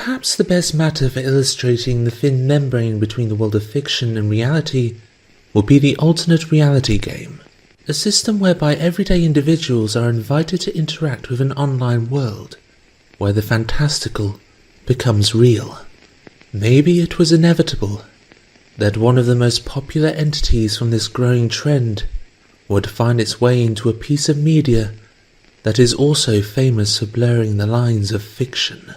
Perhaps the best matter for illustrating the thin membrane between the world of fiction and reality would be the alternate reality game, a system whereby everyday individuals are invited to interact with an online world, where the fantastical becomes real. Maybe it was inevitable that one of the most popular entities from this growing trend would find its way into a piece of media that is also famous for blurring the lines of fiction.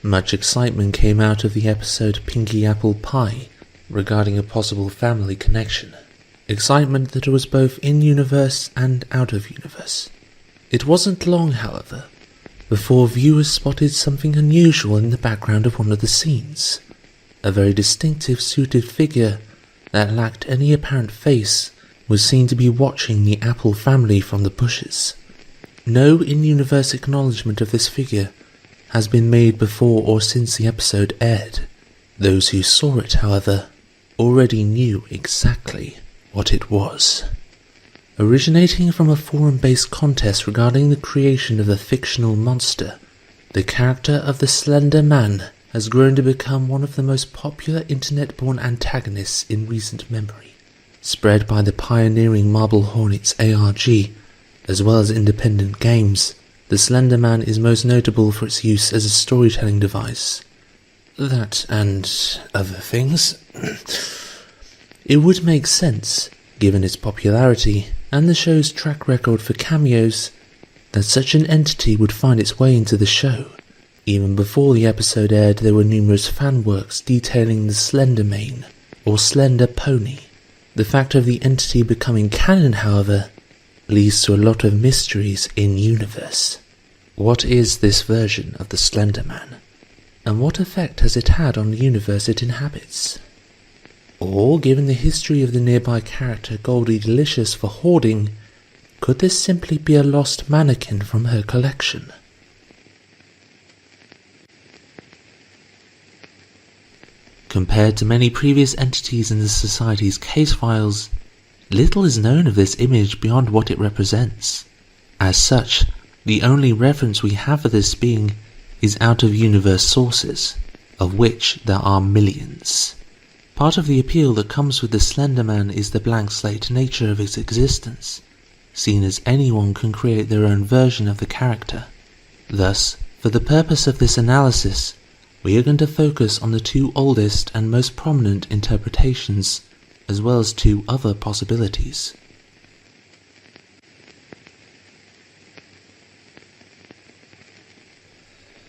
Much excitement came out of the episode Pinky Apple Pie regarding a possible family connection. Excitement that was both in-universe and out-of-universe. It wasn't long, however, before viewers spotted something unusual in the background of one of the scenes. A very distinctive suited figure that lacked any apparent face was seen to be watching the Apple family from the bushes. No in-universe acknowledgement of this figure has been made before or since the episode aired. Those who saw it, however, already knew exactly what it was. Originating from a forum-based contest regarding the creation of a fictional monster, the character of the Slender Man has grown to become one of the most popular internet-born antagonists in recent memory. Spread by the pioneering Marble Hornets ARG, as well as independent games, the Slender Man is most notable for its use as a storytelling device. That and other things. It would make sense, given its popularity and the show's track record for cameos, that such an entity would find its way into the show. Even before the episode aired, there were numerous fan works detailing the Slender Mane, or Slender Pony. The fact of the entity becoming canon, however, leads to a lot of mysteries in-universe. What is this version of the Slender Man, and what effect has it had on the universe it inhabits? Or, given the history of the nearby character Goldie Delicious for hoarding, could this simply be a lost mannequin from her collection? Compared to many previous entities in the Society's case files, little is known of this image beyond what it represents. As such, the only reference we have for this being is out-of-universe sources, of which there are millions. Part of the appeal that comes with the Slender Man is the blank slate nature of its existence, seen as anyone can create their own version of the character. Thus, for the purpose of this analysis, we are going to focus on the two oldest and most prominent interpretations, as well as two other possibilities.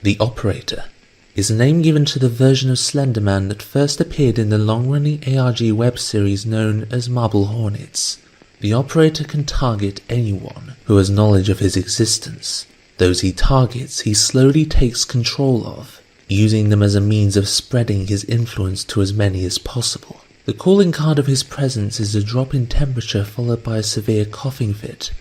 The Operator is a name given to the version of Slender Man that first appeared in the long-running ARG web series known as Marble Hornets. The Operator can target anyone who has knowledge of his existence. Those he targets, he slowly takes control of, using them as a means of spreading his influence to as many as possible. The calling card of his presence is a drop in temperature followed by a severe coughing fit,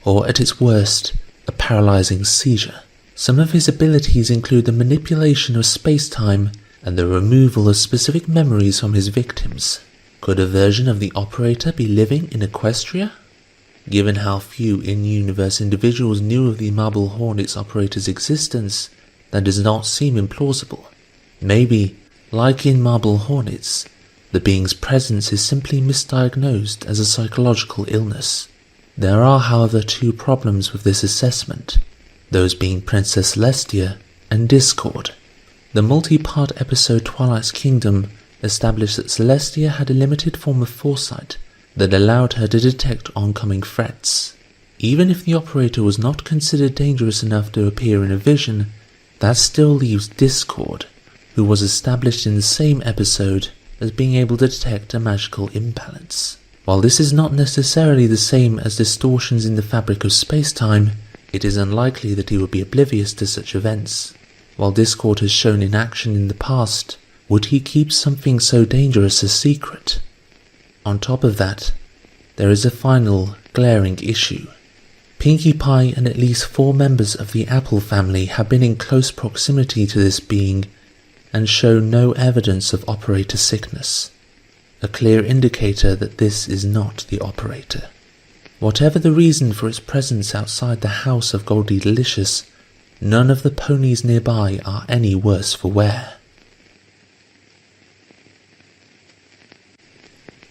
or at its worst, a paralyzing seizure. Some of his abilities include the manipulation of space-time and the removal of specific memories from his victims. Could a version of the Operator be living in Equestria? Given how few in-universe individuals knew of the Marble Hornets Operator's existence, that does not seem implausible. Maybe, like in Marble Hornets, the being's presence is simply misdiagnosed as a psychological illness. There are, however, two problems with this assessment, those being Princess Celestia and Discord. The multi-part episode Twilight's Kingdom established that Celestia had a limited form of foresight that allowed her to detect oncoming threats. Even if the Operator was not considered dangerous enough to appear in a vision, that still leaves Discord, who was established in the same episode as being able to detect a magical imbalance. While this is not necessarily the same as distortions in the fabric of space-time, it is unlikely that he would be oblivious to such events. While Discord has shown in action in the past, would he keep something so dangerous a secret? On top of that, there is a final, glaring issue. Pinkie Pie and at least 4 members of the Apple family have been in close proximity to this being and show no evidence of Operator sickness, a clear indicator that this is not the Operator. Whatever the reason for its presence outside the house of Goldie Delicious, none of the ponies nearby are any worse for wear.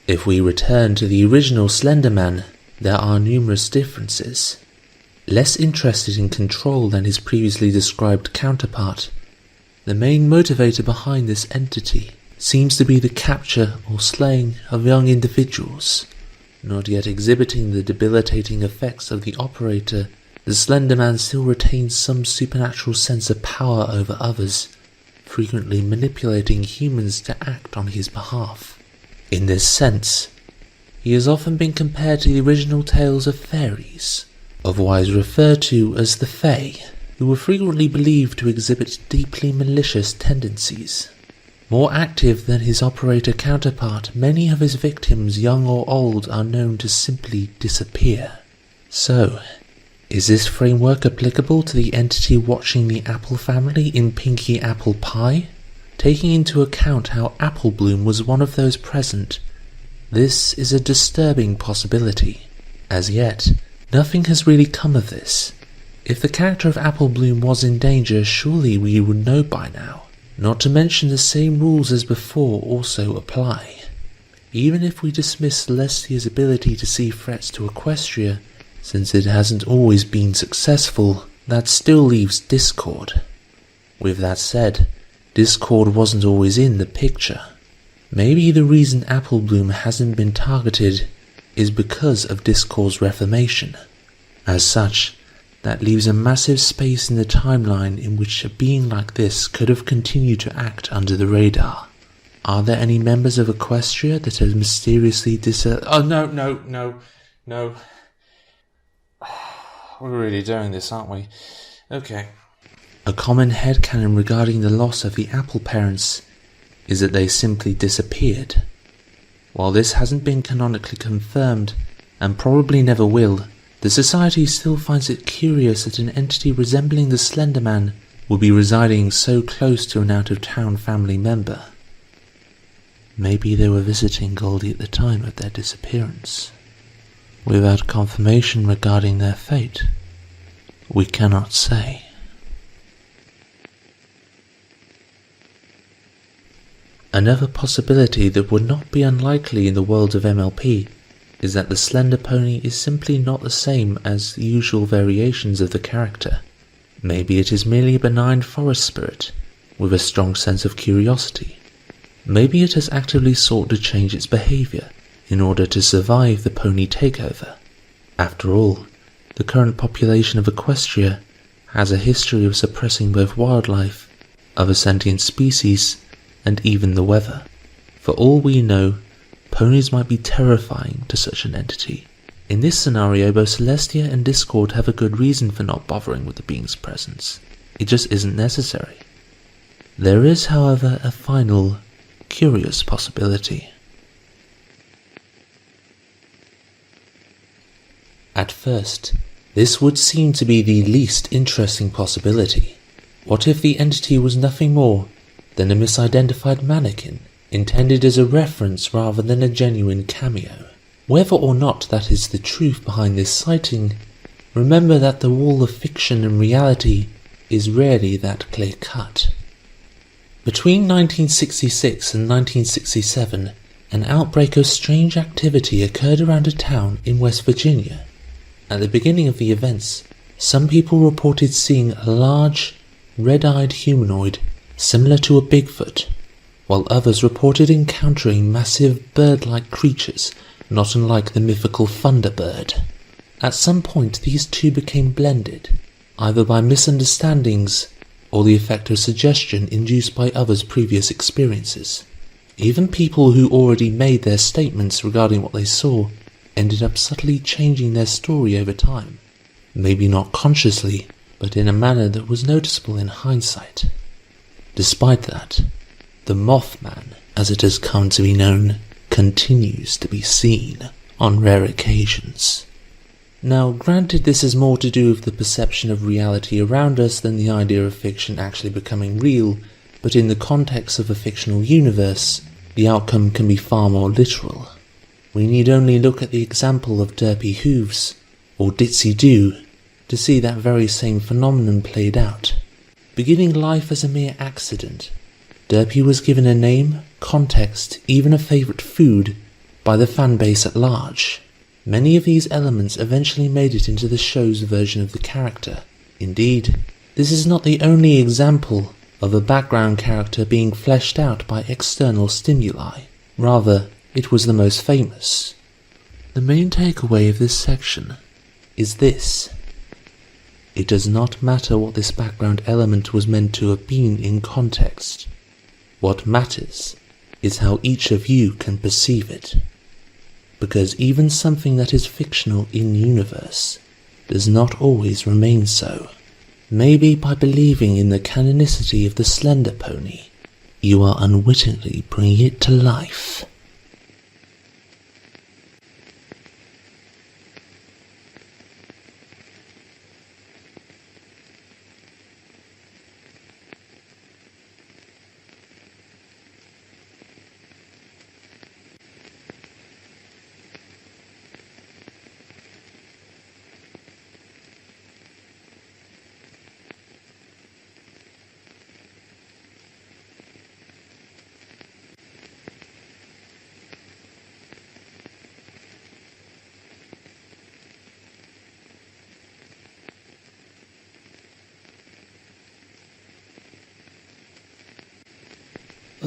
If we return to the original Slender Man, there are numerous differences. Less interested in control than his previously described counterpart, the main motivator behind this entity seems to be the capture or slaying of young individuals. Not yet exhibiting the debilitating effects of the operator, the Slender Man still retains some supernatural sense of power over others, frequently manipulating humans to act on his behalf. In this sense, he has often been compared to the original tales of fairies, otherwise referred to as the Fae, who were frequently believed to exhibit deeply malicious tendencies. More active than his operator counterpart, many of his victims, young or old, are known to simply disappear. So, is this framework applicable to the entity watching the Apple family in Pinky Apple Pie? Taking into account how Apple Bloom was one of those present, this is a disturbing possibility. As yet, nothing has really come of this. If the character of Apple Bloom was in danger, surely we would know by now. Not to mention the same rules as before also apply. Even if we dismiss Celestia's ability to see threats to Equestria, since it hasn't always been successful, that still leaves Discord. With that said, Discord wasn't always in the picture. Maybe the reason Apple Bloom hasn't been targeted is because of Discord's reformation. As such, that leaves a massive space in the timeline in which a being like this could have continued to act under the radar. Are there any members of Equestria that have mysteriously Oh, no. We're really doing this, aren't we? Okay. A common headcanon regarding the loss of the Apple parents is that they simply disappeared. While this hasn't been canonically confirmed, and probably never will, the Society still finds it curious that an entity resembling the Slender Man would be residing so close to an out-of-town family member. Maybe they were visiting Goldie at the time of their disappearance. Without confirmation regarding their fate, we cannot say. Another possibility that would not be unlikely in the world of MLP is that the Slender Pony is simply not the same as the usual variations of the character. Maybe it is merely a benign forest spirit with a strong sense of curiosity. Maybe it has actively sought to change its behavior in order to survive the pony takeover. After all, the current population of Equestria has a history of suppressing both wildlife, other sentient species, and even the weather. For all we know, ponies might be terrifying to such an entity. In this scenario, both Celestia and Discord have a good reason for not bothering with the being's presence. It just isn't necessary. There is, however, a final, curious possibility. At first, this would seem to be the least interesting possibility. What if the entity was nothing more than a misidentified mannequin, intended as a reference rather than a genuine cameo? Whether or not that is the truth behind this sighting, remember that the wall of fiction and reality is rarely that clear-cut. Between 1966 and 1967, an outbreak of strange activity occurred around a town in West Virginia. At the beginning of the events, some people reported seeing a large, red-eyed humanoid similar to a Bigfoot, while others reported encountering massive bird-like creatures not unlike the mythical Thunderbird. At some point these two became blended, either by misunderstandings or the effect of suggestion induced by others' previous experiences. Even people who already made their statements regarding what they saw ended up subtly changing their story over time, maybe not consciously, but in a manner that was noticeable in hindsight. Despite that, the Mothman, as it has come to be known, continues to be seen on rare occasions. Now, granted, this is more to do with the perception of reality around us than the idea of fiction actually becoming real, but in the context of a fictional universe, the outcome can be far more literal. We need only look at the example of Derpy Hooves, or Ditsy Doo, to see that very same phenomenon played out. Beginning life as a mere accident, Derpy was given a name, context, even a favourite food by the fanbase at large. Many of these elements eventually made it into the show's version of the character. Indeed, this is not the only example of a background character being fleshed out by external stimuli. Rather, it was the most famous. The main takeaway of this section is this. It does not matter what this background element was meant to have been in context. What matters is how each of you can perceive it. Because even something that is fictional in universe does not always remain so. Maybe by believing in the canonicity of the Slender Pony, you are unwittingly bringing it to life.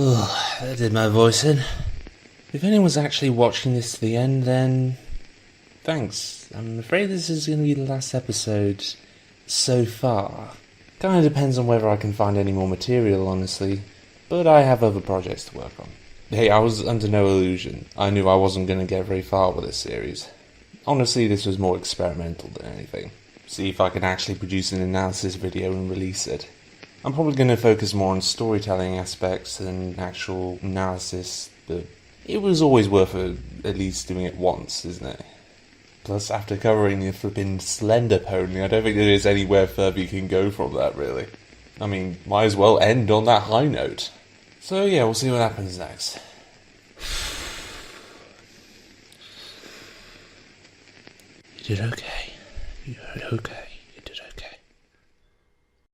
Oh, that did my voice in. If anyone's actually watching this to the end, then thanks. I'm afraid this is going to be the last episode so far. Kinda depends on whether I can find any more material, honestly, but I have other projects to work on. Hey, I was under no illusion. I knew I wasn't going to get very far with this series. Honestly, this was more experimental than anything. See if I can actually produce an analysis video and release it. I'm probably going to focus more on storytelling aspects than actual analysis, but it was always worth at least doing it once, isn't it? Plus, after covering the flipping Slender Pony, I don't think there is anywhere further you can go from that, really. I mean, might as well end on that high note. So yeah, we'll see what happens next. You did okay. You did okay.